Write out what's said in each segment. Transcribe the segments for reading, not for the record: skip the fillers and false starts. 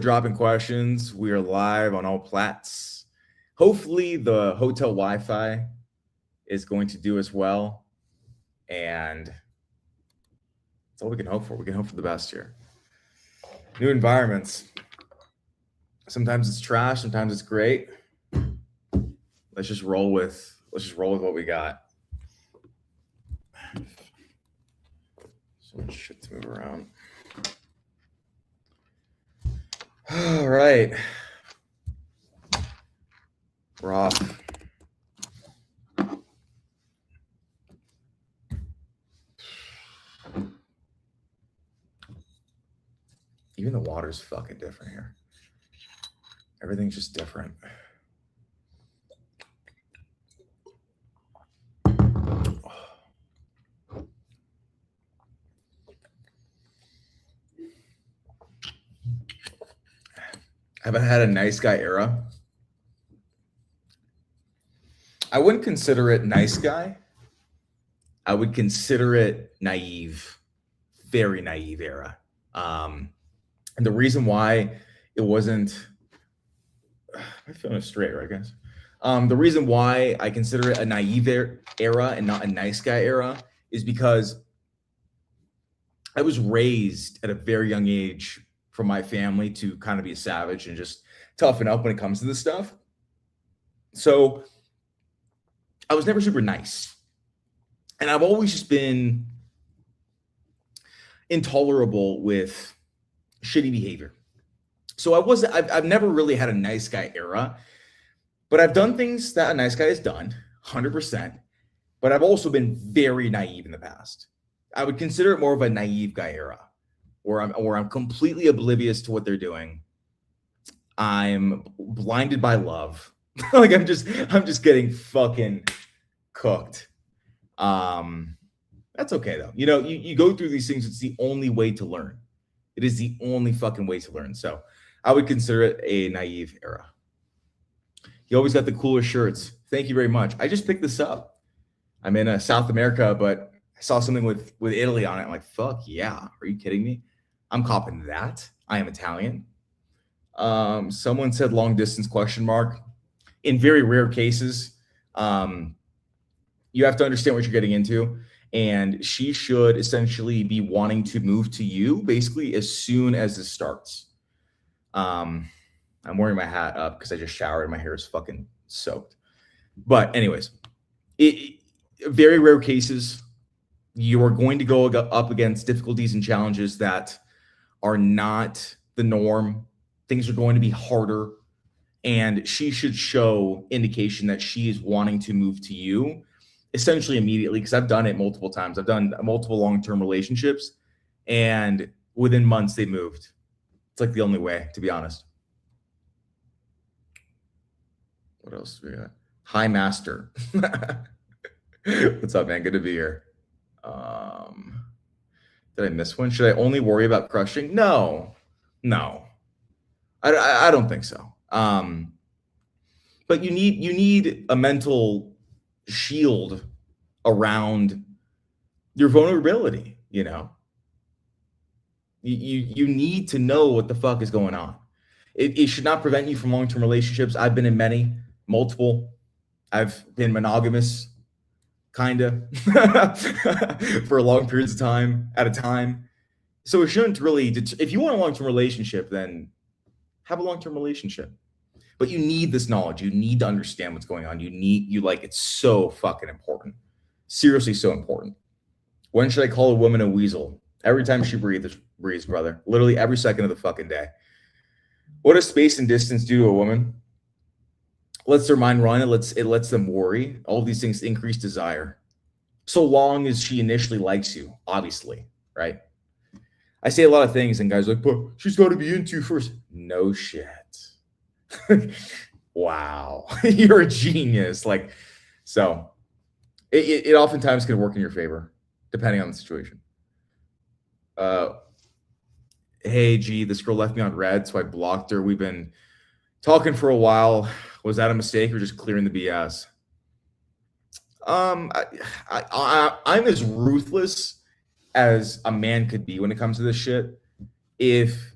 Dropping questions. We are live on all plats. Hopefully, the hotel Wi-Fi is going to do as well, and that's all we can hope for. We can hope for the best here. New environments. Sometimes it's trash. Sometimes it's great. Let's just roll with what we got. So much shit to move around. All right. We're off. Even the water's fucking different here. Everything's just different. Have I had a nice guy era? I wouldn't consider it nice guy. I would consider it naive, very naive era. And the reason why it wasn't, I'm feeling it straight, right, guys? The reason why I consider it a naive era and not a nice guy era is because I was raised at a very young age from my family to kind of be a savage and just toughen up when it comes to this stuff. So I was never super nice. And I've always just been intolerable with shitty behavior. So I've never really had a nice guy era, but I've done things that a nice guy has done, 100%. But I've also been very naive in the past. I would consider it more of a naive guy era, where I'm completely oblivious to what they're doing. I'm blinded by love. Like I'm just getting fucking cooked. That's okay though. You know, you go through these things. It's the only way to learn. It is the only fucking way to learn. So I would consider it a naive era. You always got the coolest shirts. Thank you very much. I just picked this up. I'm in South America, but I saw something with Italy on it. I'm like, fuck yeah. Are you kidding me? I'm copping that. I am Italian. Someone said long distance question mark. In very rare cases, you have to understand what you're getting into. And she should essentially be wanting to move to you basically as soon as this starts. I'm wearing my hat up because I just showered and my hair is fucking soaked. But anyways, very rare cases, you are going to go up against difficulties and challenges that are not the norm. Things are going to be harder. And she should show indication that she is wanting to move to you essentially immediately, because I've done it multiple times. I've done multiple long-term relationships, and within months they moved. It's like the only way, to be honest. What else do we got? Hi, Master. What's up, man? Good to be here. Did I miss one? Should I only worry about crushing? No. I don't think so. But you need a mental shield around your vulnerability. You know, you need to know what the fuck is going on. It should not prevent you from long-term relationships. I've been in many, multiple. I've been monogamous, kind of, for long periods of time at a time. So it shouldn't really, if you want a long-term relationship, then have a long-term relationship. But you need this knowledge. You need to understand what's going on. It's so fucking important. Seriously, so important. When should I call a woman a weasel? Every time she breathes, brother. Literally every second of the fucking day. What does space and distance do to a woman? Lets their mind run. It lets them worry. All of these things increase desire. So long as she initially likes you, obviously, right? I say a lot of things and guys are like, but she's got to be into you first. No shit. Wow. You're a genius. So it oftentimes can work in your favor, depending on the situation. Hey, G, this girl left me on red, so I blocked her. We've been talking for a while. Was that a mistake or just clearing the BS? I'm as ruthless as a man could be when it comes to this shit. If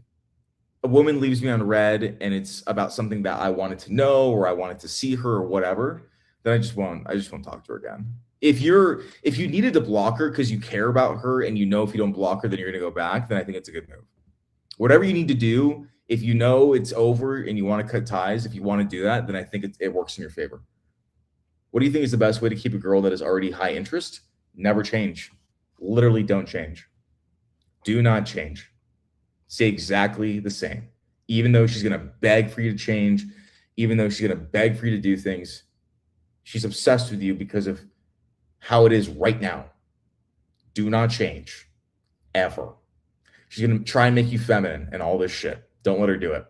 a woman leaves me on red and it's about something that I wanted to know or I wanted to see her or whatever, then I just won't talk to her again. If you needed to block her because you care about her and you know if you don't block her then you're gonna go back, then I think it's a good move. Whatever you need to do, if you know it's over and you want to cut ties, if you want to do that, then I think it works in your favor. What do you think is the best way to keep a girl that is already high interest? Never change. Literally don't change. Do not change. Stay exactly the same. Even though she's going to beg for you to change, even though she's going to beg for you to do things, she's obsessed with you because of how it is right now. Do not change. Ever. She's going to try and make you feminine and all this shit. Don't let her do it.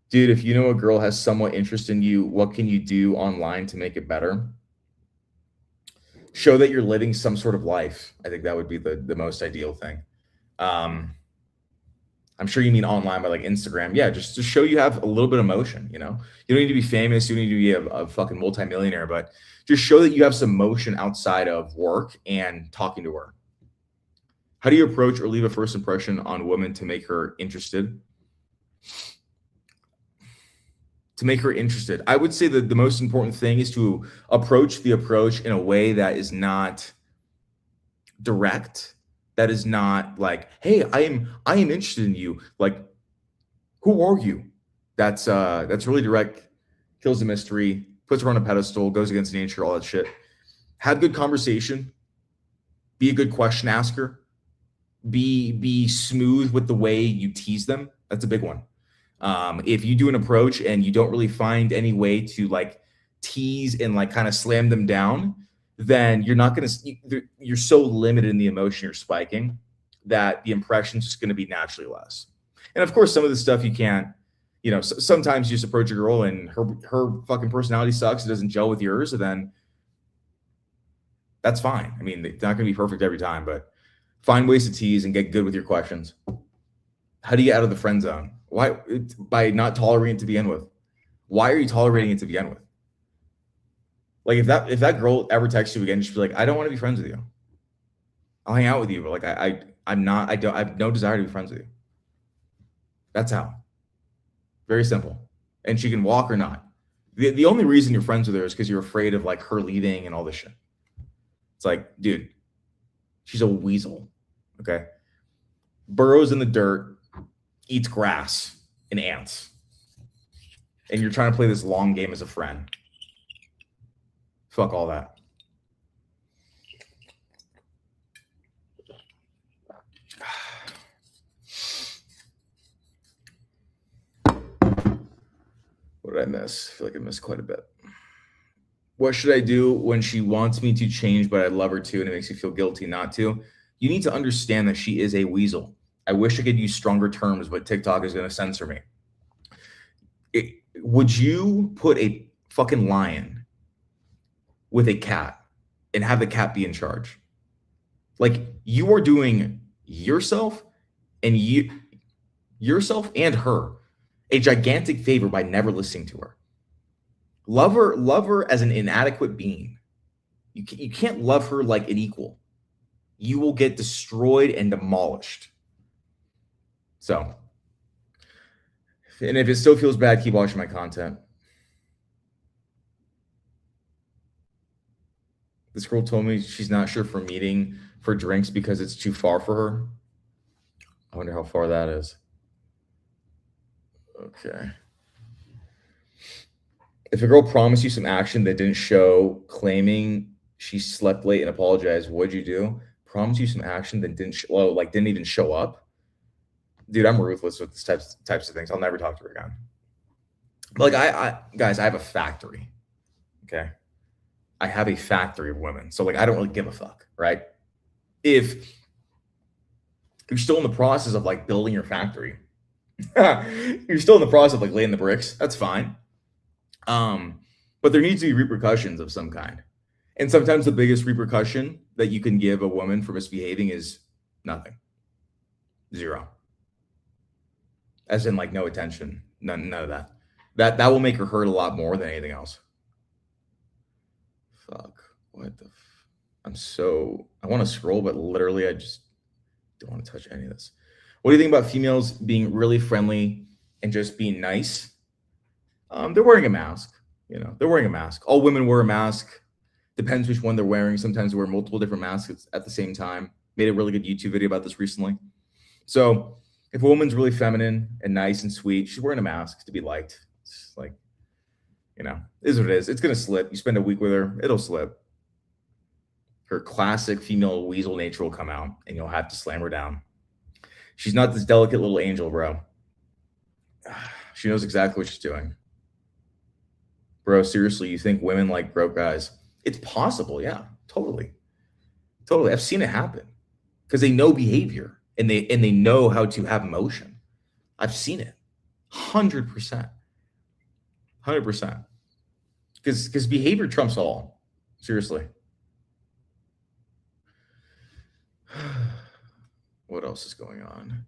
Dude, if you know a girl has somewhat interest in you, what can you do online to make it better? Show that you're living some sort of life. I think that would be the most ideal thing. I'm sure you mean online by like Instagram. Yeah, just to show you have a little bit of motion, you know? You don't need to be famous. You don't need to be a fucking multimillionaire, but just show that you have some motion outside of work and talking to her. How do you approach or leave a first impression on women to make her interested? To make her interested, I would say that the most important thing is to approach the approach in a way that is not direct, that is not like, hey, I am interested in you, like, who are you? That's really direct, kills the mystery, puts her on a pedestal, goes against nature, all that shit. Have good conversation, be a good question asker, be smooth with the way you tease them. That's a big one. If you do an approach and you don't really find any way to like tease and like kind of slam them down, then you're not going to, you're so limited in the emotion you're spiking that the impression's just going to be naturally less. And of course, some of the stuff you can't, you know, sometimes you just approach a girl and her fucking personality sucks. It doesn't gel with yours. And then that's fine. I mean, it's not going to be perfect every time, but find ways to tease and get good with your questions. How do you get out of the friend zone? Why? By not tolerating it to begin with. Why are you tolerating it to begin with? Like if that girl ever texts you again, just be like, I don't want to be friends with you. I'll hang out with you, but like I have no desire to be friends with you. That's how. Very simple. And she can walk or not. The only reason you're friends with her is because you're afraid of like her leaving and all this shit. It's like, dude, she's a weasel. Okay. Burrows in the dirt, eats grass and ants. And you're trying to play this long game as a friend. Fuck all that. What did I miss? I feel like I missed quite a bit. What should I do when she wants me to change, but I love her too, and it makes me feel guilty not to? You need to understand that she is a weasel. I wish I could use stronger terms, but TikTok is going to censor me. Would you put a fucking lion with a cat and have the cat be in charge? Like you are doing yourself and her a gigantic favor by never listening to her. Love her as an inadequate being. You can't love her like an equal. You will get destroyed and demolished. So, and if it still feels bad, keep watching my content. This girl told me she's not sure for meeting for drinks because it's too far for her. I wonder how far that is. Okay. If a girl promised you some action that didn't show, claiming she slept late and apologized, what'd you do? Promise you some action that didn't even show up. Dude, I'm ruthless with this types of things. I'll never talk to her again. But like guys, I have a factory. Okay. I have a factory of women. So like I don't really give a fuck, right? If you're still in the process of like building your factory, you're still in the process of like laying the bricks, that's fine. But there needs to be repercussions of some kind. And sometimes the biggest repercussion that you can give a woman for misbehaving is nothing. Zero. As in like no attention, none of that. That will make her hurt a lot more than anything else. Fuck. What the I want to scroll, but literally I just don't want to touch any of this. What do you think about females being really friendly and just being nice? They're wearing a mask. They're wearing a mask. All women wear a mask. Depends which one they're wearing. Sometimes they wear multiple different masks at the same time. Made a really good YouTube video about this recently. So if a woman's really feminine and nice and sweet, she's wearing a mask to be liked. It's like, is what it is. It's gonna slip. You spend a week with her, it'll slip. Her classic female weasel nature will come out, and you'll have to slam her down. She's not this delicate little angel, bro. She knows exactly what she's doing. Bro, seriously, you think women like broke guys? It's possible, yeah, totally. Totally. I've seen it happen because they know behavior and they know how to have emotion. I've seen it. 100%. 100%. Because behavior trumps all. Seriously. What else is going on?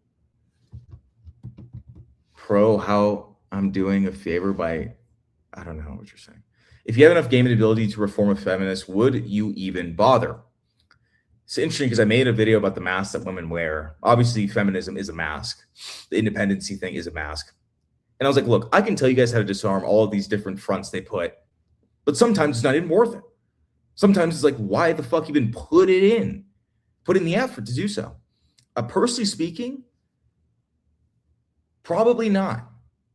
Pro, how I'm doing a favor by, I don't know what you're saying. If you have enough game and ability to reform a feminist, would you even bother? It's interesting because I made a video about the mask that women wear. Obviously, feminism is a mask. The independency thing is a mask. And I was like, look, I can tell you guys how to disarm all of these different fronts they put, but sometimes it's not even worth it. Sometimes it's like, why the fuck even put it in? Put in the effort to do so. Personally speaking, probably not.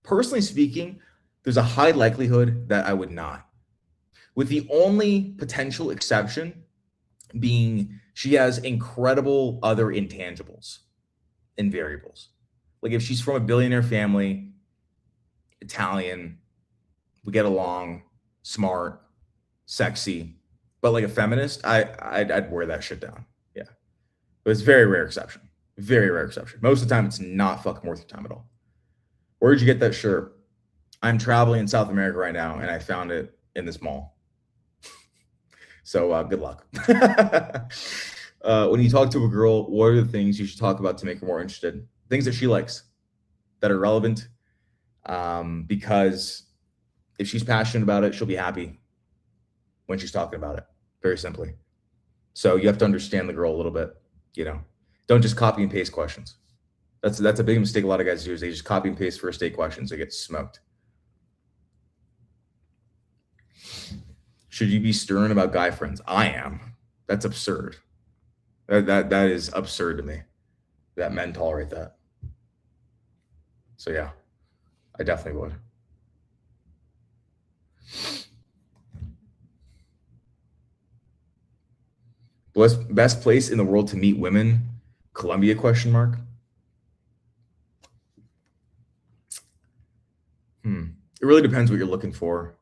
Personally speaking, there's a high likelihood that I would not. With the only potential exception being she has incredible other intangibles and variables. Like if she's from a billionaire family, Italian, we get along, smart, sexy, but like a feminist, I'd wear that shit down. Yeah. But it's very rare exception. Very rare exception. Most of the time, it's not fucking worth your time at all. Where'd you get that shirt? I'm traveling in South America right now, and I found it in this mall. So good luck. When you talk to a girl, what are the things you should talk about to make her more interested? Things that she likes, that are relevant, because if she's passionate about it, she'll be happy when she's talking about it, very simply. So you have to understand the girl a little bit, Don't just copy and paste questions. That's a big mistake a lot of guys do is they just copy and paste first date questions. They get smoked. Should you be stern about guy friends? I am. That's absurd. That is absurd to me that men tolerate that. So yeah, I definitely would. Best place in the world to meet women? Colombia? ? It really depends what you're looking for.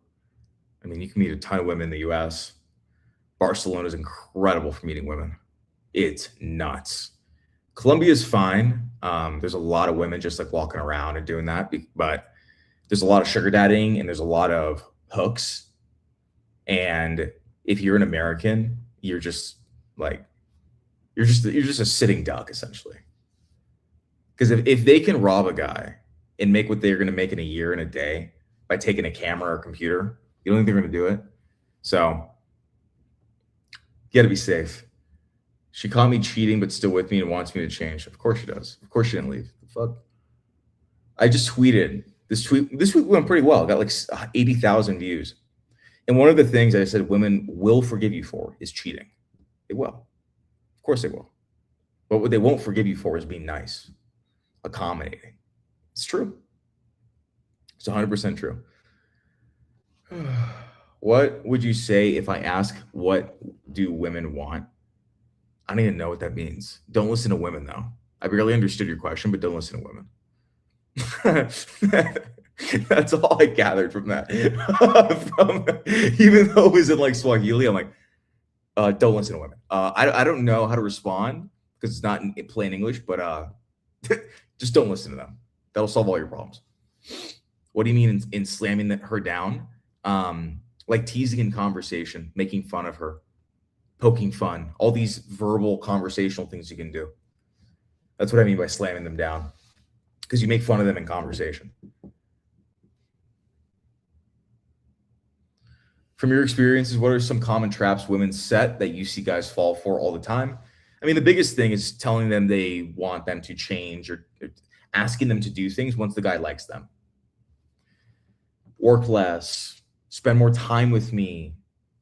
I mean, you can meet a ton of women in the US. Barcelona is incredible for meeting women. It's nuts. Colombia is fine. There's a lot of women just like walking around and doing that, but there's a lot of sugar daddying and there's a lot of hooks. And if you're an American, you're just a sitting duck essentially. Because if they can rob a guy and make what they're going to make in a year in a day by taking a camera or computer, you don't think they're going to do it? So you got to be safe. She caught me cheating, but still with me and wants me to change. Of course she does. Of course she didn't leave. The fuck. I just tweeted this tweet. This week went pretty well. Got like 80,000 views. And one of the things I said women will forgive you for is cheating. They will. Of course they will. But what they won't forgive you for is being nice, accommodating. It's true. It's 100% true. What would you say if I ask, what do women want? I don't even know what that means. Don't listen to women, though. I barely understood your question, but don't listen to women. That's all I gathered from that. Even though it was in like Swahili, I'm like, don't listen to women. I don't know how to respond because it's not in plain English, but just don't listen to them. That'll solve all your problems. What do you mean in slamming her down? Like teasing in conversation, making fun of her, poking fun, all these verbal conversational things you can do. That's what I mean by slamming them down, because you make fun of them in conversation. From your experiences, what are some common traps women set that you see guys fall for all the time? I I mean, the biggest thing is telling them they want them to change or asking them to do things once the guy likes them. Work less, spend more time with me,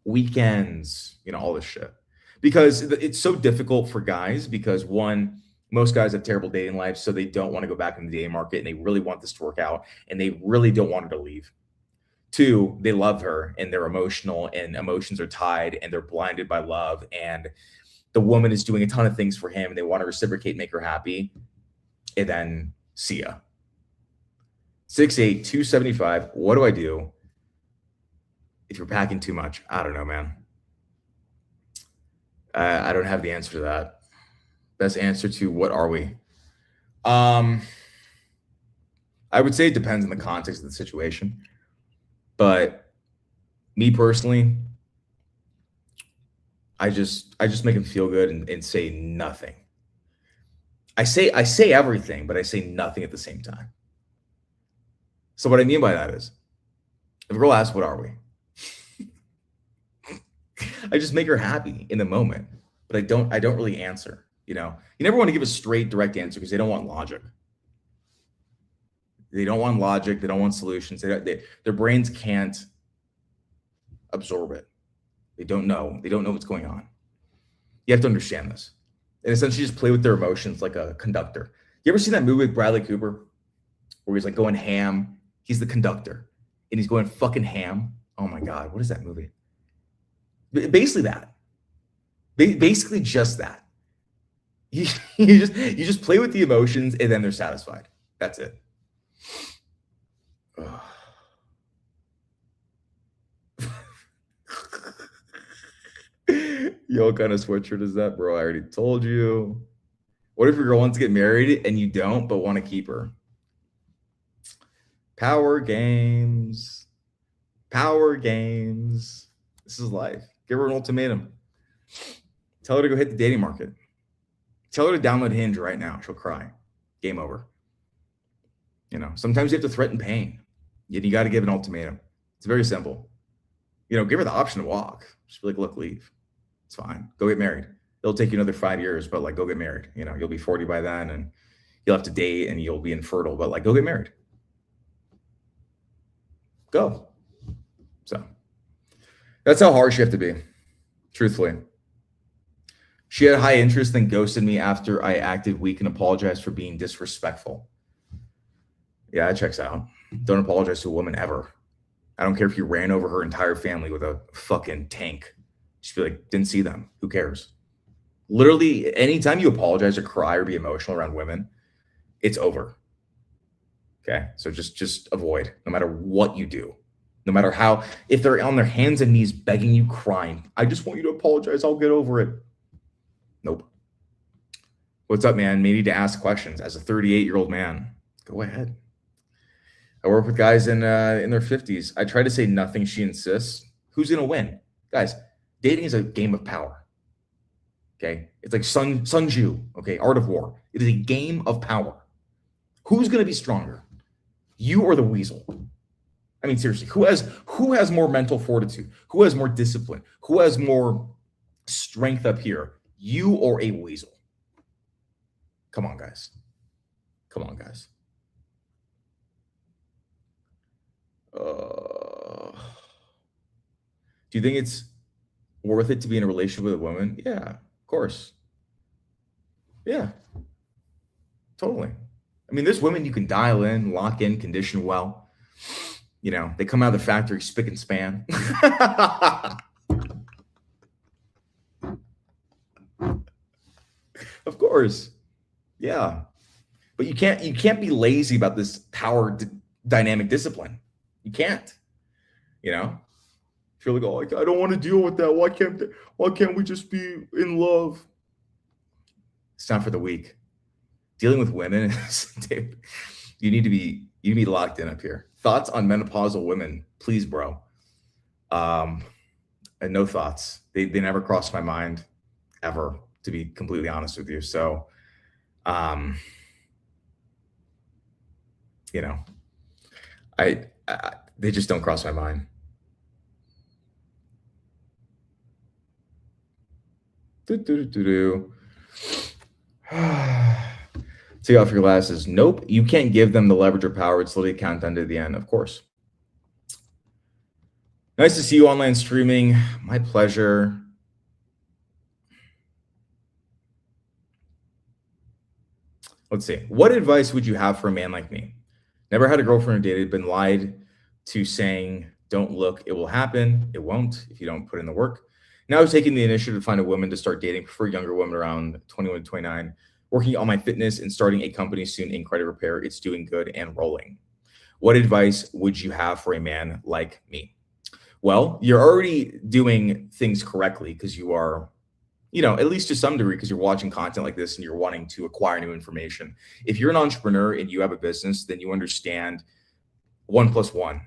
weekends, all this shit. Because it's so difficult for guys because one, most guys have terrible dating lives, so they don't want to go back in the dating market and they really want this to work out and they really don't want her to leave. Two, they love her and they're emotional and emotions are tied and they're blinded by love and the woman is doing a ton of things for him and they want to reciprocate, make her happy, and then see ya. 6'8", 275. What do I do if you're packing too much? I don't know, man. I don't have the answer to that. Best answer to what are we? I would say it depends on the context of the situation. But me personally, I just make him feel good and say nothing. I say everything, but I say nothing at the same time. So what I mean by that is, if a girl asks, "What are we?" I just make her happy in the moment, but I don't really answer. You never want to give a straight, direct answer because they don't want logic. They don't want logic. They don't want solutions. Their brains can't absorb it. They don't know. They don't know what's going on. You have to understand this. And essentially just play with their emotions like a conductor. You ever seen that movie with Bradley Cooper where he's like going ham? He's the conductor and he's going fucking ham. Oh my God. What is that movie? Basically that. Basically just that. You just play with the emotions and then they're satisfied. That's it. Yo, what kind of sweatshirt is that, bro? I already told you. What if your girl wants to get married and you don't, but want to keep her? Power games. Power games. This is life. Give her an ultimatum. Tell her to go hit the dating market. Tell her to download Hinge right now. She'll cry. Game over. Sometimes you have to threaten pain. You got to give an ultimatum. It's very simple. Give her the option to walk. Just be like, look, leave. It's fine. Go get married. It'll take you another 5 years, but go get married. You'll be 40 by then and you'll have to date and you'll be infertile, but go get married. Go. So that's how harsh you have to be. Truthfully. She had high interest, then ghosted me after I acted weak and apologized for being disrespectful. Yeah, that checks out. Don't apologize to a woman ever. I don't care if you ran over her entire family with a fucking tank. Just be like, didn't see them. Who cares? Literally, anytime you apologize or cry or be emotional around women, it's over. Okay? So just avoid, no matter what you do. No matter how, if they're on their hands and knees begging you, crying, I just want you to apologize. I'll get over it. Nope. What's up, man? May need to ask questions. As a 38-year-old man, go ahead. I work with guys in their 50s. I try to say nothing. She insists. Who's going to win? Guys, dating is a game of power. Okay? It's like Sun Tzu, okay? Art of War. It is a game of power. Who's going to be stronger? You or the weasel? I mean, seriously, who has more mental fortitude? Who has more discipline? Who has more strength up here? You or a weasel? Come on, guys. Come on, guys. Do you think it's worth it to be in a relationship with a woman? Yeah, of course. Yeah, totally. I mean, there's women you can dial in, lock in, condition well. They come out of the factory spick and span. Of course. Yeah. But you can't be lazy about this power dynamic discipline. You can't. If you're like, oh, I don't want to deal with that. Why can't we just be in love? It's not for the weak. Dealing with women is, dude, you need to be locked in up here. Thoughts on menopausal women, please, bro. And no thoughts. They never crossed my mind ever, to be completely honest with you. So, they just don't cross my mind. Take off your glasses. Nope. You can't give them the leverage or power. It's literally countdown to the end, of course. Nice to see you online streaming. My pleasure. Let's see. What advice would you have for a man like me? Never had a girlfriend or dated, been lied to saying, don't look, it will happen. It won't if you don't put in the work. Now I'm taking the initiative to find a woman to start dating, prefer younger women around 21 to 29, working on my fitness and starting a company soon in credit repair. It's doing good and rolling. What advice would you have for a man like me? Well, you're already doing things correctly because you are, at least to some degree, because you're watching content like this and you're wanting to acquire new information. If you're an entrepreneur and you have a business, then you understand 1+1.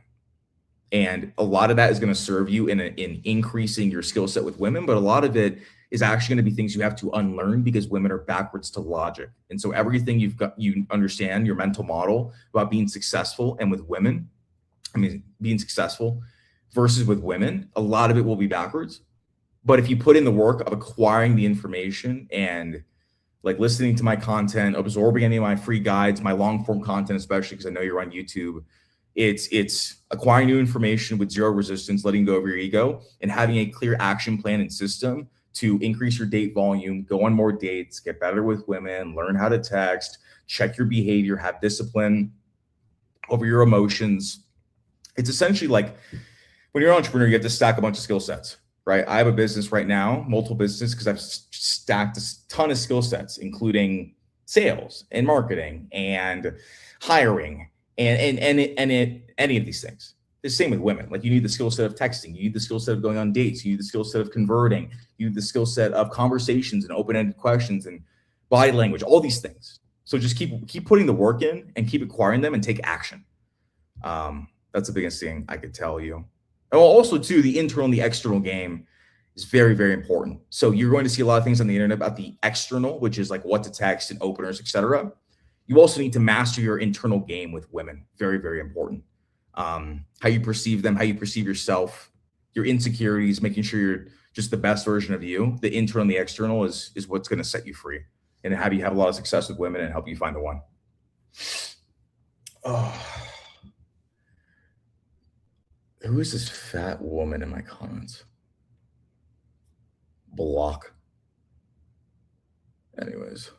And a lot of that is going to serve you in increasing your skill set with women, but a lot of it is actually going to be things you have to unlearn because women are backwards to logic. And so everything you understand, your mental model about being successful and with women, being successful versus with women, a lot of it will be backwards. But if you put in the work of acquiring the information and like listening to my content, absorbing any of my free guides, my long form content, especially because I know you're on YouTube, it's acquiring new information with zero resistance, letting go of your ego, and having a clear action plan and system to increase your date volume, go on more dates, get better with women, learn how to text, check your behavior, have discipline over your emotions. It's essentially like when you're an entrepreneur, you have to stack a bunch of skill sets, right? I have a business right now, multiple businesses, because I've stacked a ton of skill sets, including sales and marketing and hiring and any of these things. The same with women. Like you need the skill set of texting, you need the skill set of going on dates, you need the skill set of converting, you need the skill set of conversations and open-ended questions and body language, all these things. So just keep putting the work in and keep acquiring them and take action. That's the biggest thing I could tell you. And also, too, the internal and the external game is very, very important. So you're going to see a lot of things on the internet about the external, which is like what to text and openers, etc. You also need to master your internal game with women. Very, very important. How you perceive them, how you perceive yourself, your insecurities, making sure you're just the best version of you. The internal and the external is what's going to set you free and have you have a lot of success with women and help you find the one. Oh. Who is this fat woman in my comments? Block. Anyways.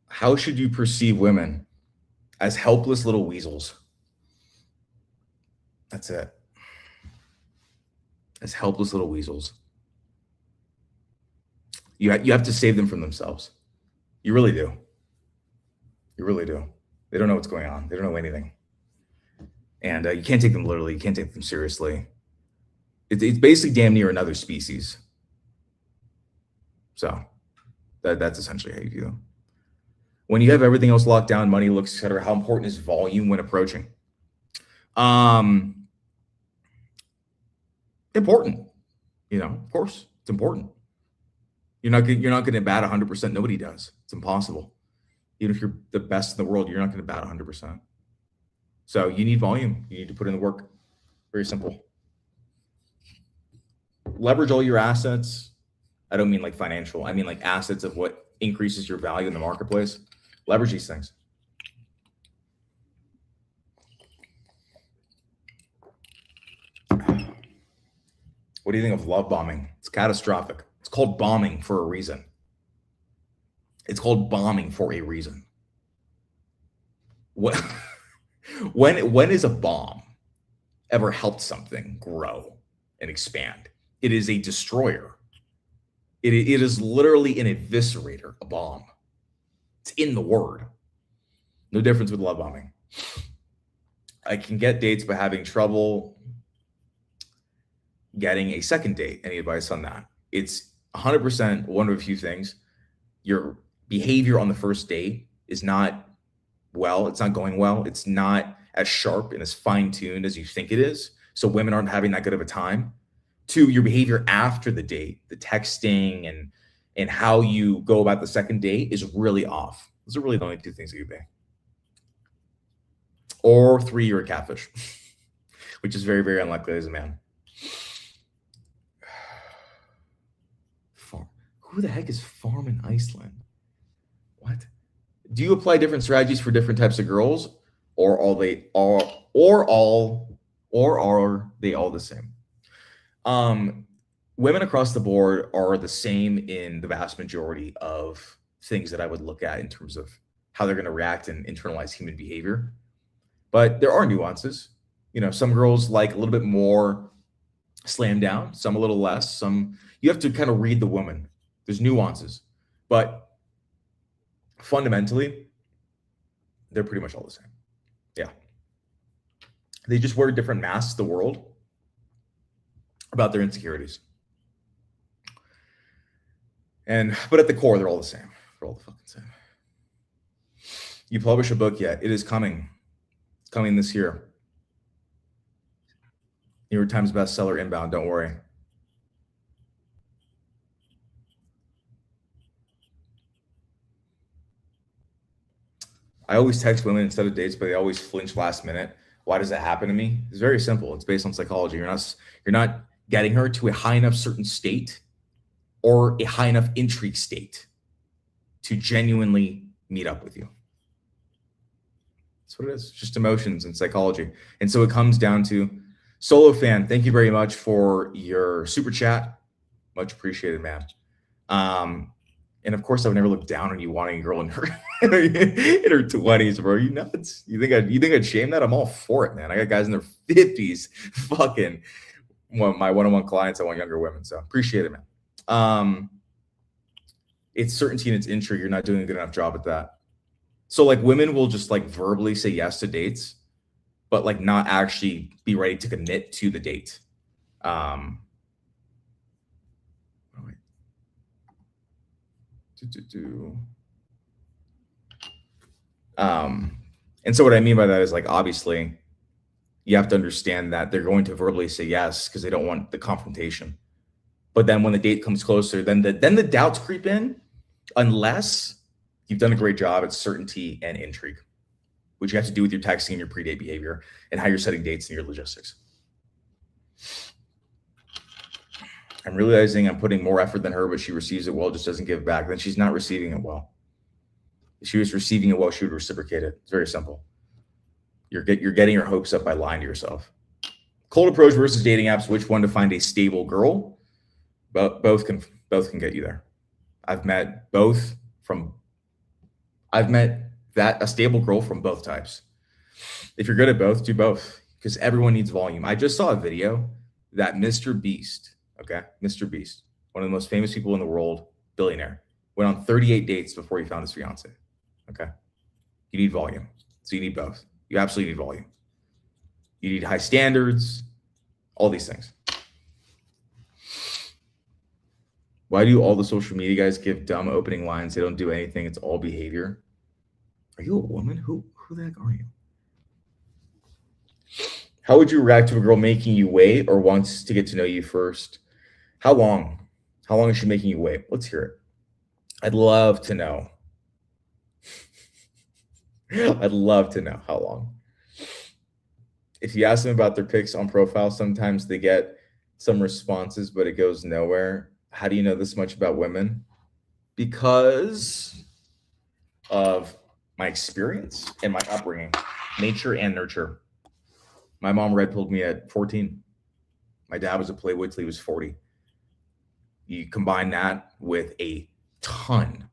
How should you perceive women? As helpless little weasels. That's it. As helpless little weasels. You have to save them from themselves. You really do. You really do. They don't know what's going on. They don't know anything. And you can't take them literally. You can't take them seriously. It's basically damn near another species. So that's essentially how you view them. When you have everything else locked down, money, looks, etc., how important is volume when approaching? Important. Of course, it's important. You're not going to bat 100%. Nobody does. It's impossible. Even if you're the best in the world, you're not going to bat 100%. So you need volume. You need to put in the work. Very simple. Leverage all your assets. I don't mean like financial. I mean like assets of what increases your value in the marketplace. Leverage these things. What do you think of love bombing? It's catastrophic. It's called bombing for a reason. It's called bombing for a reason. What? When is a bomb ever helped something grow and expand? It is a destroyer. It is literally an eviscerator, a bomb. It's in the word. No difference with love bombing. I can get dates by having trouble getting a second date. Any advice on that? It's 100% one of a few things. Your behavior on the first date is not well. It's not going well. It's not as sharp and as fine-tuned as you think it is. So women aren't having that good of a time. 2, your behavior after the date, the texting and how you go about the second date is really off. Those are really the only 2 things that you be. Or 3, you're a catfish, which is very, very unlikely as a man. Who the heck is Farm in Iceland? What? Do you apply different strategies for different types of girls, or are they all, or are they all the same? Um, Women across the board are the same in the vast majority of things that I would look at in terms of how they're going to react and internalize human behavior. But there are nuances. You know, some girls like a little bit more slam down, some a little less. Some you have to kind of read the woman. There's nuances, but fundamentally, they're pretty much all the same. Yeah, they just wear different masks to the world about their insecurities. And but at the core, they're all the same. They're all the fucking same. You publish a book yet? It is coming. It's coming this year. New York Times bestseller inbound. Don't worry. I always text women instead of dates, but they always flinch last minute. Why does that happen to me? It's very simple. It's based on psychology. You're not getting her to a high enough certain state or a high enough intrigue state to genuinely meet up with you. That's what it is. Just emotions and psychology. And so it comes down to Solo Fan. Thank you very much for your super chat. Much appreciated, man. And of course, I would never look down on you wanting a girl in her in her 20s, bro. You nuts? You think I'd shame that? I'm all for it, man. I got guys in their 50s, fucking my one-on-one clients. I want younger women, so appreciate it, man. It's certainty and it's intrigue. You're not doing a good enough job at that. So like women will just like verbally say yes to dates, but like not actually be ready to commit to the date. And so what I mean by that is like obviously you have to understand that they're going to verbally say yes because they don't want the confrontation. But then when the date comes closer, then the doubts creep in, unless you've done a great job at certainty and intrigue, which you have to do with your texting and your pre-date behavior and how you're setting dates and your logistics. I'm realizing I'm putting more effort than her, but she receives it well, just doesn't give back. Then she's not receiving it well. If she was receiving it well, she would reciprocate it. It's very simple. You're getting your hopes up by lying to yourself. Cold approach versus dating apps. Which one to find a stable girl? Both can get you there. I've met a stable girl from both types. If you're good at both, do both because everyone needs volume. I just saw a video that Mr. Beast, one of the most famous people in the world, billionaire, went on 38 dates before he found his fiance. Okay. You need volume. So you need both. You absolutely need volume. You need high standards, all these things. Why do all the social media guys give dumb opening lines? They don't do anything. It's all behavior. Are you a woman? Who the heck are you? How would you react to a girl making you wait or wants to get to know you first? How long? How long is she making you wait? Let's hear it. I'd love to know. I'd love to know how long. If you ask them about their pics on profile, sometimes they get some responses, but it goes nowhere. How do you know this much about women? Because of my experience and my upbringing, nature and nurture. My mom red pilled me at 14. My dad was a playboy till he was 40. You combine that with a ton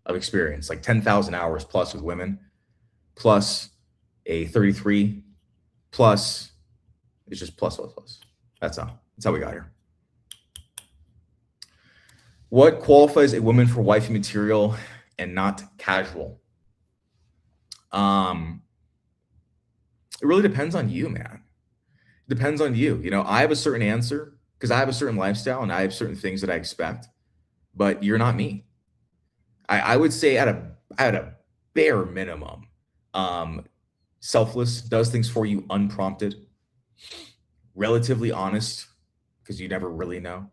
of experience, like 10,000 hours plus with women, plus a 33, plus it's just plus. That's how we got here. What qualifies a woman for wifey material and not casual? It really depends on you, man. It depends on you. You know, I have a certain answer because I have a certain lifestyle and I have certain things that I expect, but you're not me. I would say at a bare minimum, selfless, does things for you unprompted, relatively honest, because you never really know,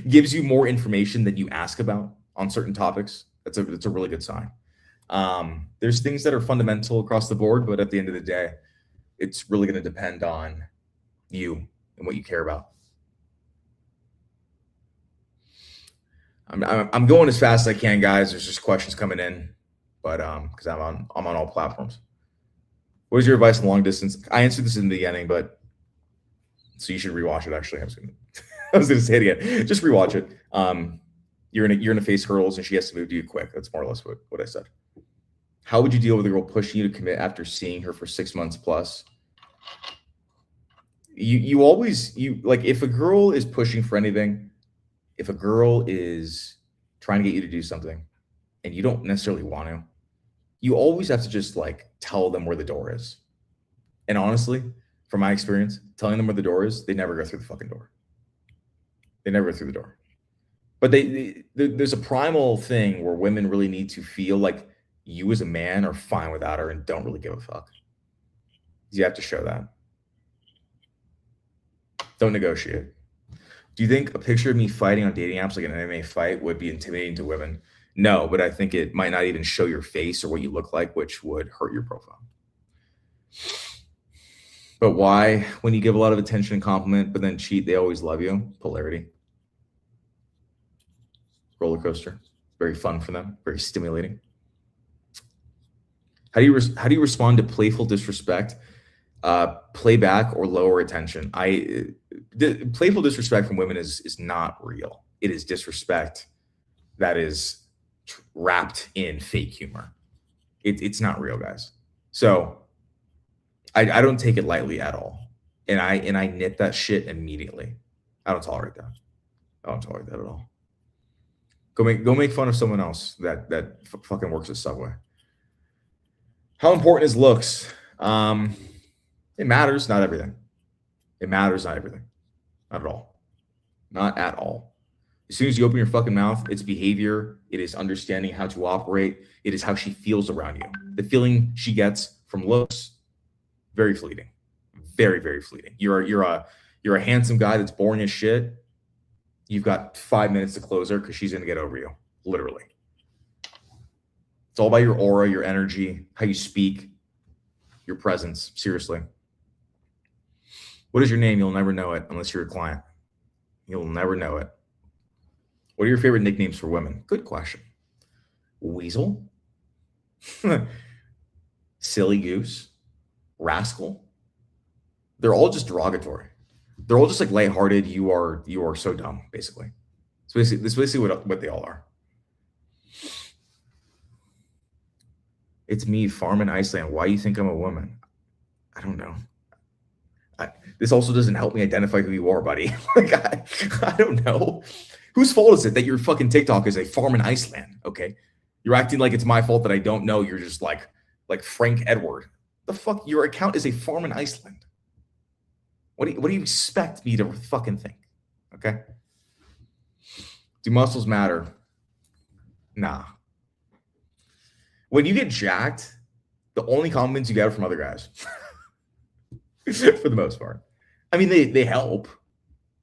gives you more information than you ask about on certain topics. That's a really good sign. There's things that are fundamental across the board, but at the end of the day, it's really going to depend on you and what you care about. I'm going as fast as I can, guys. There's just questions coming in, but because I'm on all platforms. What is your advice on long distance? I answered this in the beginning, but so you should rewatch it. Actually, I was gonna say it again. Just rewatch it. You're in a face hurdles, and she has to move to you quick. That's more or less what I said. How would you deal with a girl pushing you to commit after seeing her for 6 months plus? You always like if a girl is pushing for anything, if a girl is trying to get you to do something, and you don't necessarily want to, you always have to just like tell them where the door is. And honestly, from my experience, telling them where the door is, they never go through the fucking door. They never go through the door. But there's a primal thing where women really need to feel like you as a man are fine without her and don't really give a fuck. You have to show that. Don't negotiate. Do you think a picture of me fighting on dating apps like an MMA fight would be intimidating to women? No, but I think it might not even show your face or what you look like, which would hurt your profile. But why, when you give a lot of attention and compliment, but then cheat, they always love you? Polarity. Roller coaster. Very fun for them. Very stimulating. How do you respond to playful disrespect, playback, or lower attention? Playful disrespect from women is not real. It is disrespect that is wrapped in fake humor. It's not real, guys. So I don't take it lightly at all, and I knit that shit immediately. I don't tolerate that. I don't tolerate that at all. Go make fun of someone else that fucking works at Subway. How important is looks? It matters, not everything. It matters, not everything. Not at all. Not at all. As soon as you open your fucking mouth, it's behavior. It is understanding how to operate. It is how she feels around you. The feeling she gets from looks, very fleeting. Very, very fleeting. You're a handsome guy that's boring as shit. You've got 5 minutes to close her because she's gonna get over you. Literally. It's all about your aura, your energy, how you speak, your presence. Seriously. What is your name? You'll never know it unless you're a client. You'll never know it. What are your favorite nicknames for women? Good question. Weasel, silly goose, rascal. They're all just derogatory. They're all just like lighthearted. You are so dumb, basically. That's basically what they all are. It's me, Farm in Iceland. Why do you think I'm a woman? I don't know. This also doesn't help me identify who you are, buddy. Like, I don't know. Whose fault is it that your fucking TikTok is a farm in Iceland? Okay. You're acting like it's my fault that I don't know. You're just like Frank Edward. The fuck? Your account is a farm in Iceland. What do you expect me to fucking think? Okay. Do muscles matter? Nah. When you get jacked, the only compliments you get are from other guys. For the most part. I mean, they help.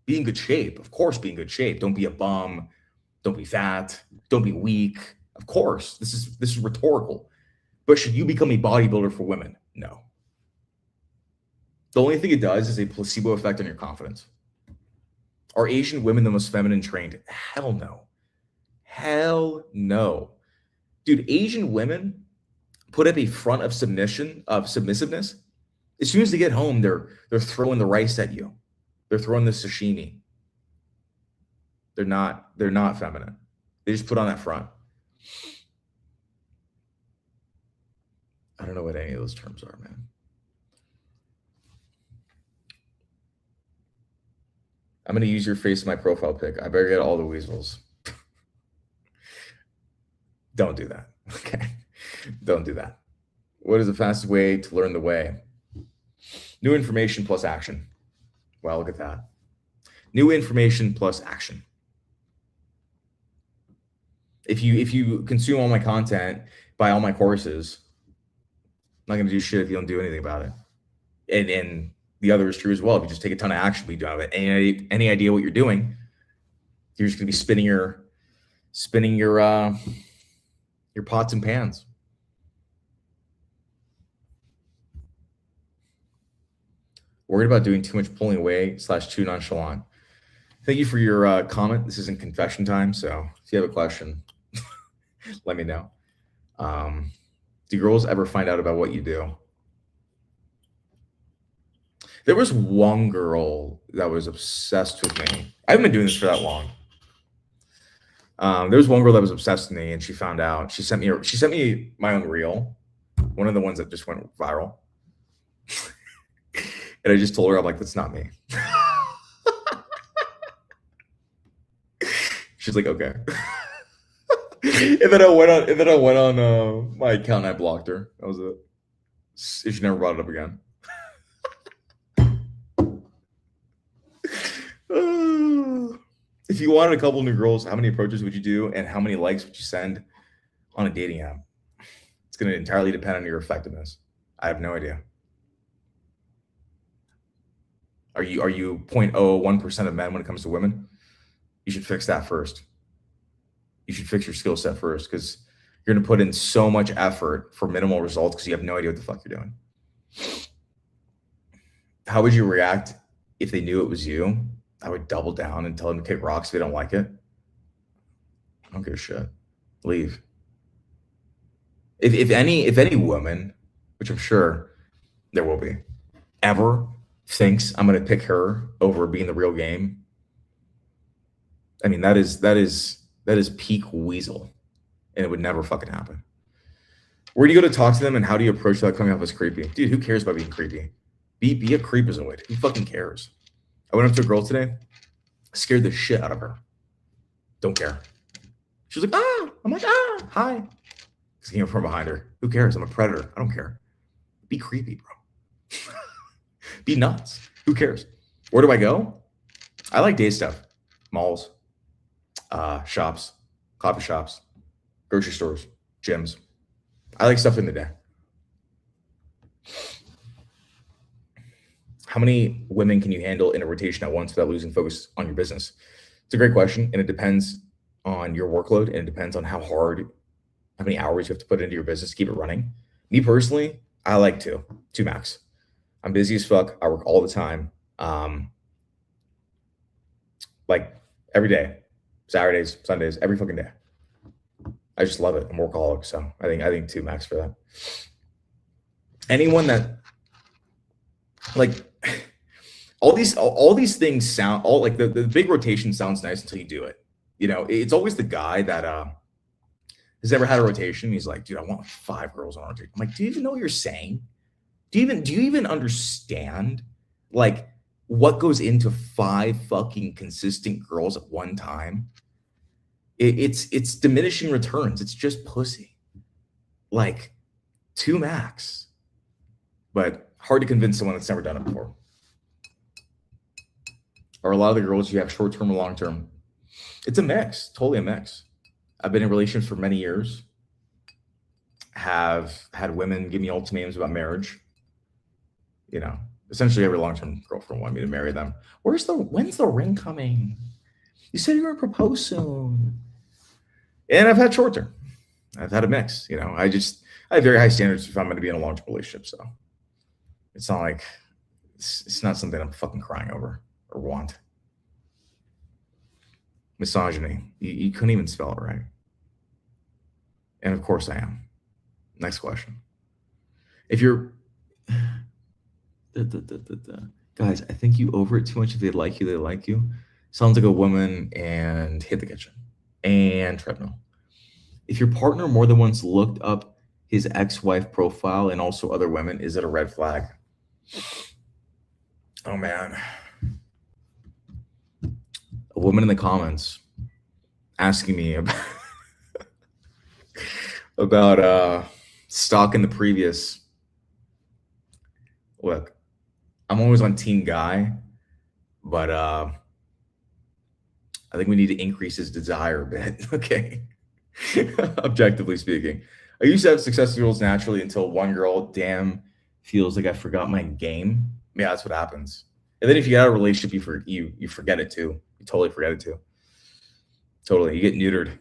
Be in good shape. Of course, be in good shape. Don't be a bum. Don't be fat. Don't be weak. Of course, this is rhetorical. But should you become a bodybuilder for women? No. The only thing it does is a placebo effect on your confidence. Are Asian women the most feminine trained? Hell no. Hell no. Dude, Asian women put up a front of submissiveness. As soon as they get home, they're throwing the rice at you. They're throwing the sashimi. They're not feminine. They just put on that front. I don't know what any of those terms are, man. I'm going to use your face in my profile pic. I better get all the weasels. Don't do that. Okay. Don't do that. What is the fastest way to learn the way? New information plus action. Well, look at that. New information plus action. If you consume all my content, buy all my courses, I'm not going to do shit if you don't do anything about it. And the other is true as well. If you just take a ton of action, but you don't have any idea what you're doing, you're just going to be spinning your pots and pans. Worried about doing too much pulling away / too nonchalant. Thank you for your comment. This isn't confession time, so if you have a question, let me know. Do girls ever find out about what you do? There was one girl that was obsessed with me. I haven't been doing this for that long. There was one girl that was obsessed with me, and she found out. She sent me my own reel, one of the ones that just went viral. And I just told her, I'm like, that's not me. She's like, okay. And then I went on my account and I blocked her. That was it. She never brought it up again. If you wanted a couple new girls, how many approaches would you do, and how many likes would you send on a dating app? It's going to entirely depend on your effectiveness. I have no idea. Are you 0.01% of men when it comes to women? You should fix that first. You should fix your skill set first, because you're going to put in so much effort for minimal results because you have no idea what the fuck you're doing. How would you react if they knew it was you? I would double down and tell them to kick rocks if they don't like it. I don't give a shit. Leave. If any woman, which I'm sure there will be, ever thinks I'm going to pick her over being the real game, I mean, that is peak weasel, and it would never fucking happen. Where do you go to talk to them, and how do you approach that coming off as creepy? Dude, who cares about being creepy? Be a creep as a way. Who fucking cares? I went up to a girl today, scared the shit out of her. Don't care. She was like, ah. I'm like, ah, hi. I came from behind her. Who cares? I'm a predator. I don't care. Be creepy, bro. Be nuts. Who cares? Where do I go? I like day stuff. Malls, shops, coffee shops, grocery stores, gyms. I like stuff in the day. How many women can you handle in a rotation at once without losing focus on your business? It's a great question, and it depends on your workload, and it depends on how many hours you have to put into your business to keep it running. Me personally, I like two max. I'm busy as fuck. I work all the time. Like every day, Saturdays, Sundays, every fucking day. I just love it. I'm a workaholic, so I think two max for that. Anyone that like all these things sound all like the big rotation sounds nice until you do it. You know, it's always the guy that has never had a rotation. He's like, dude, I want like 5 girls on a rotation. I'm like, do you even know what you're saying? Do you even understand like what goes into 5 fucking consistent girls at one time? It's diminishing returns. It's just pussy. Like 2 max. But hard to convince someone that's never done it before. Or a lot of the girls you have short-term or long-term. It's a mix, totally a mix. I've been in relationships for many years. Have had women give me ultimatums about marriage. You know, essentially every long-term girlfriend wanted me to marry them. When's the ring coming? You said you were going to propose soon. And I've had short-term. I've had a mix. You know, I have very high standards if I'm going to be in a long-term relationship. So it's not like it's not something I'm fucking crying over or want. Misogyny. You couldn't even spell it right. And of course I am. Next question. If you're guys, I think you over it too much. If they like you, they like you. Sounds like a woman and hit the kitchen and treadmill. If your partner more than once looked up his ex-wife profile and also other women, is it a red flag? Oh man. A woman in the comments asking me about stalking the previous. Look, I'm always on team guy, but I think we need to increase his desire a bit. Okay. Objectively speaking, I used to have success girls naturally until one girl, damn, feels like I forgot my game. Yeah, that's what happens. And then if you get out of a relationship, you forget it too. You totally forget it too. Totally, you get neutered.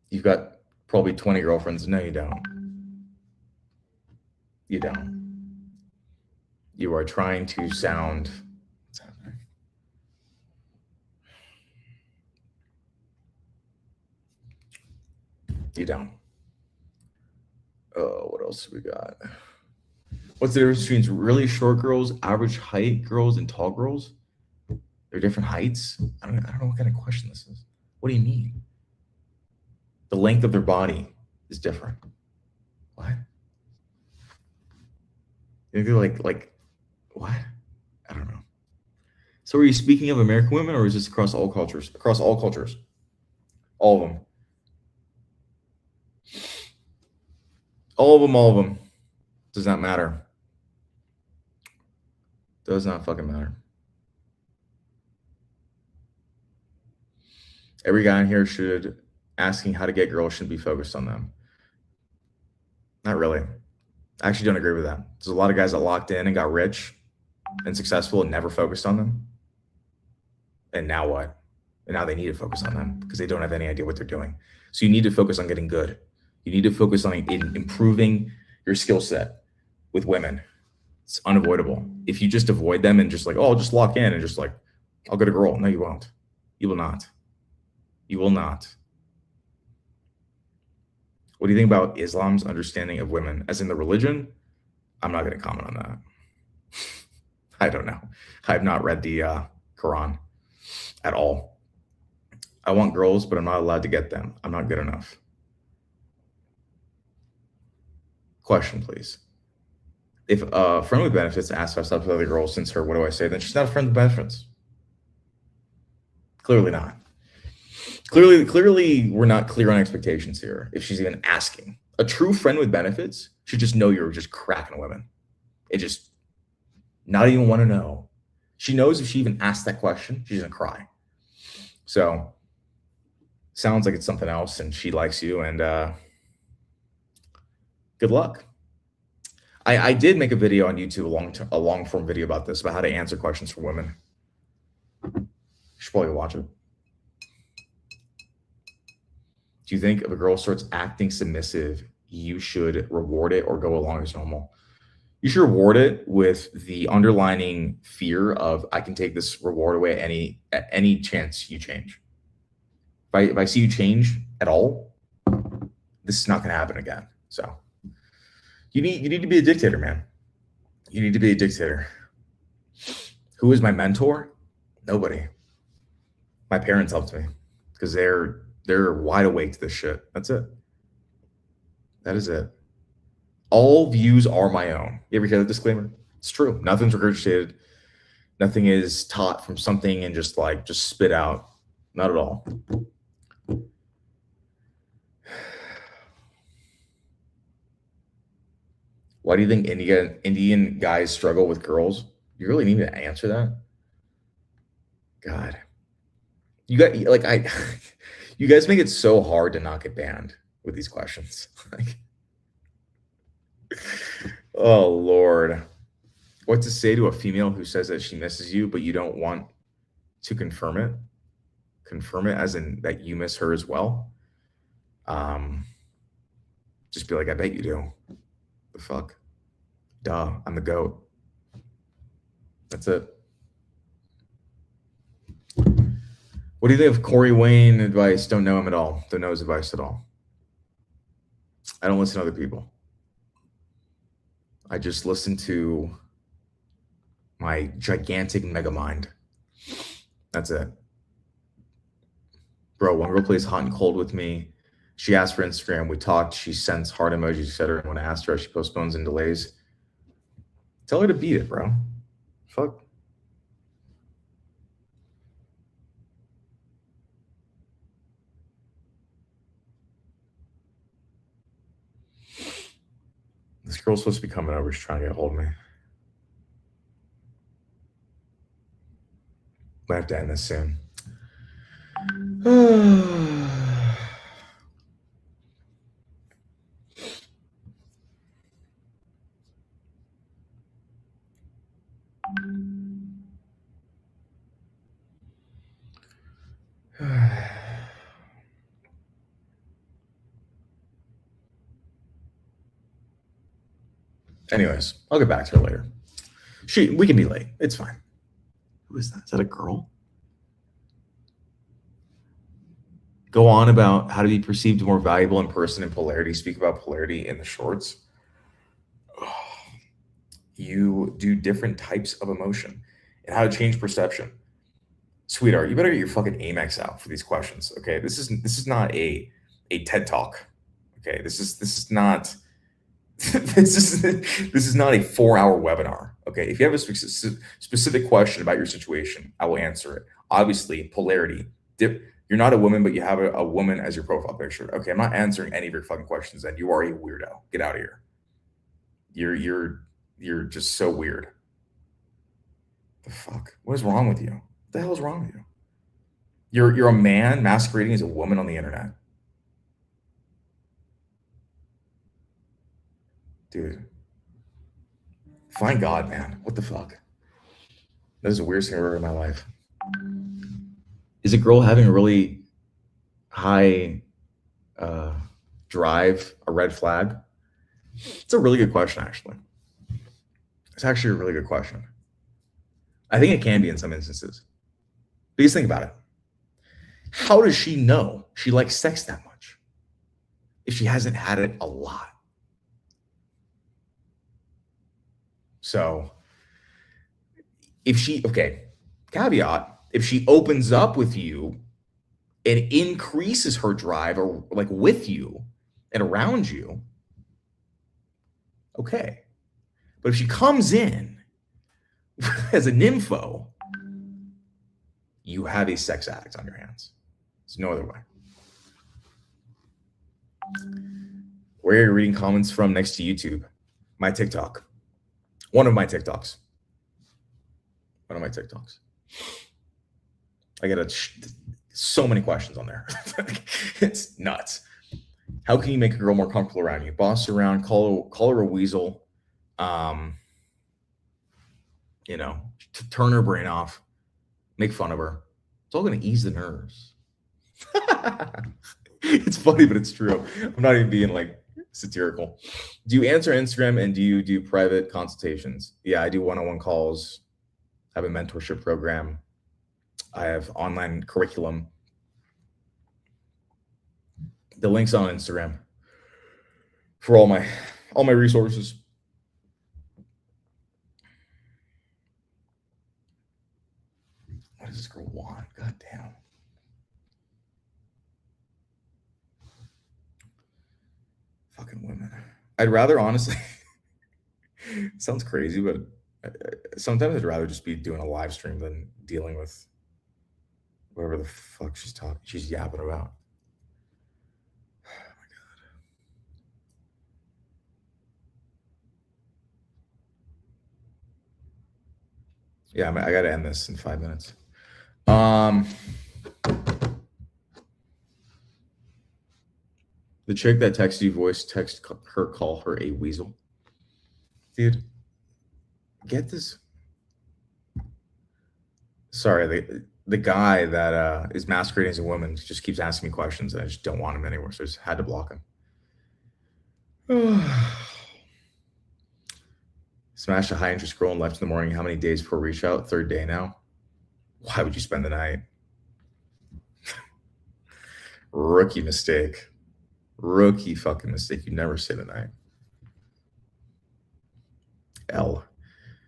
You've got probably 20 girlfriends. No, you don't. You don't. You are trying to sound You don't. Oh, what else we got? What's the difference between really short girls, average height girls, and tall girls? They're different heights? I don't know what kind of question this is. What do you mean? The length of their body is different. What? They're like what? I don't know. So are you speaking of American women, or is this across all cultures? Across all cultures. All of them. All of them, all of them. Does not matter. Does not fucking matter. Every guy in here should asking how to get girls shouldn't be focused on them. Not really. I actually don't agree with that. There's a lot of guys that locked in and got rich and successful and never focused on them. And now what? And now they need to focus on them because they don't have any idea what they're doing. So you need to focus on getting good. You need to focus on improving your skill set with women. It's unavoidable. If you just avoid them and just like, oh, I'll just lock in and just like, I'll get a girl. No, you won't. You will not. You will not. What do you think about Islam's understanding of women, as in the religion? I'm not going to comment on that. I don't know. I've not read the Quran at all. I want girls, but I'm not allowed to get them. I'm not good enough. Question, please. If a friend with benefits asks if I slept with other girls since her, what do I say? Then she's not a friend with benefits. Clearly not. Clearly, we're not clear on expectations here. If she's even asking, a true friend with benefits should just know you're just cracking women. It just not even want to know. She knows if she even asks that question, she's gonna cry. So sounds like it's something else, and she likes you. And good luck. I did make a video on YouTube, a long form video about this, about how to answer questions for women. You should probably watch it. Do you think if a girl starts acting submissive, you should reward it or go along as normal? You should reward it with the underlining fear of I can take this reward away at any chance you change. If I see you change at all, this is not going to happen again. So you need to be a dictator, man. You need to be a dictator. Who is my mentor? Nobody. My parents helped me because they're wide awake to this shit. That's it. That is it. All views are my own. You ever hear the disclaimer? It's true. Nothing's regurgitated. Nothing is taught from something and just spit out. Not at all. Why do you think Indian guys struggle with girls? You really need to answer that? God. You guys make it so hard to not get banned with these questions. Oh, Lord. What to say to a female who says that she misses you, but you don't want to confirm it? Confirm it as in that you miss her as well? Just be like, I bet you do. The fuck? Duh, I'm the GOAT. That's it. What do you think of Corey Wayne advice? Don't know him at all. Don't know his advice at all. I don't listen to other people. I just listen to my gigantic mega mind. That's it. Bro, one girl plays hot and cold with me. She asked for Instagram. We talked. She sends heart emojis, etc. And when I asked her, she postpones and delays. Tell her to beat it, bro. Fuck. This girl's supposed to be coming over. She's trying to get a hold of me. Might have to end this soon. Anyways, I'll get back to her later. We can be late. It's fine. Who is that? Is that a girl? Go on about how to be perceived more valuable in person and polarity. Speak about polarity in the shorts. You do different types of emotion and how to change perception. Sweetheart, you better get your fucking Amex out for these questions. Okay, this is not a TED talk. Okay, this is not this is not a 4 hour webinar. Okay, if you have a specific question about your situation, I will answer it. Obviously, polarity. You're not a woman, but you have a woman as your profile picture. Okay, I'm not answering any of your fucking questions. Then you are a weirdo. Get out of here. You're just so weird. The fuck? What is wrong with you? What the hell is wrong with you? You're a man masquerading as a woman on the internet. Dude. Find God, man. What the fuck? That is the weirdest thing I've ever heard in my life. Is a girl having a really high drive a red flag? It's a really good question, actually. It's actually a really good question. I think it can be in some instances. Because think about it. How does she know she likes sex that much if she hasn't had it a lot? So if she, okay, caveat, if she opens up with you and increases her drive or like with you and around you, okay. But if she comes in as a nympho, you have a sex addict on your hands. There's no other way. Where are you reading comments from next to YouTube? My TikTok. One of my TikToks. I get so many questions on there. It's nuts. How can you make a girl more comfortable around you? Boss her around, call her a weasel. Turn her brain off, make fun of her. It's all going to ease the nerves. It's funny, but it's true. I'm not even being like satirical. Do you answer Instagram and do you do private consultations? Yeah, I do one-on-one calls. I have a mentorship program. I have online curriculum. The link's on Instagram for all my resources. What does this girl want? God damn. Fucking women. I'd rather, honestly, it sounds crazy, but sometimes I'd rather just be doing a live stream than dealing with whatever the fuck she's yapping about. Oh my God. Yeah, I got to end this in 5 minutes. The chick that texted you voice text her, call her a weasel. Dude, get this. Sorry, the guy that is masquerading as a woman just keeps asking me questions, and I just don't want him anymore, so I just had to block him. Smashed a high interest girl and left in the morning. How many days before reach out? 3rd day now. Why would you spend the night? Rookie mistake. Rookie fucking mistake. You never stay the night. L.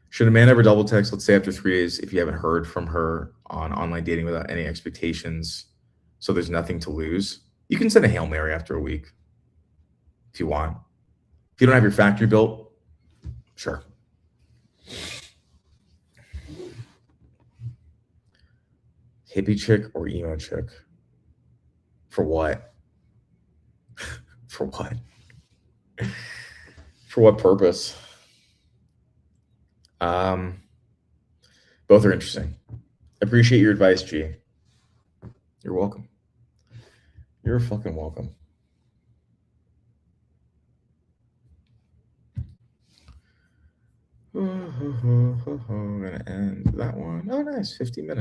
Should a man ever double text, let's say after 3 days, if you haven't heard from her on online dating without any expectations, so there's nothing to lose? You can send a Hail Mary after a week if you want. If you don't have your factory built, sure. Hippie chick or emo chick? For what? For what? For what purpose? Both are interesting. Appreciate your advice, G. You're welcome. You're fucking welcome. I'm gonna end that one. Oh, nice, 50 minutes.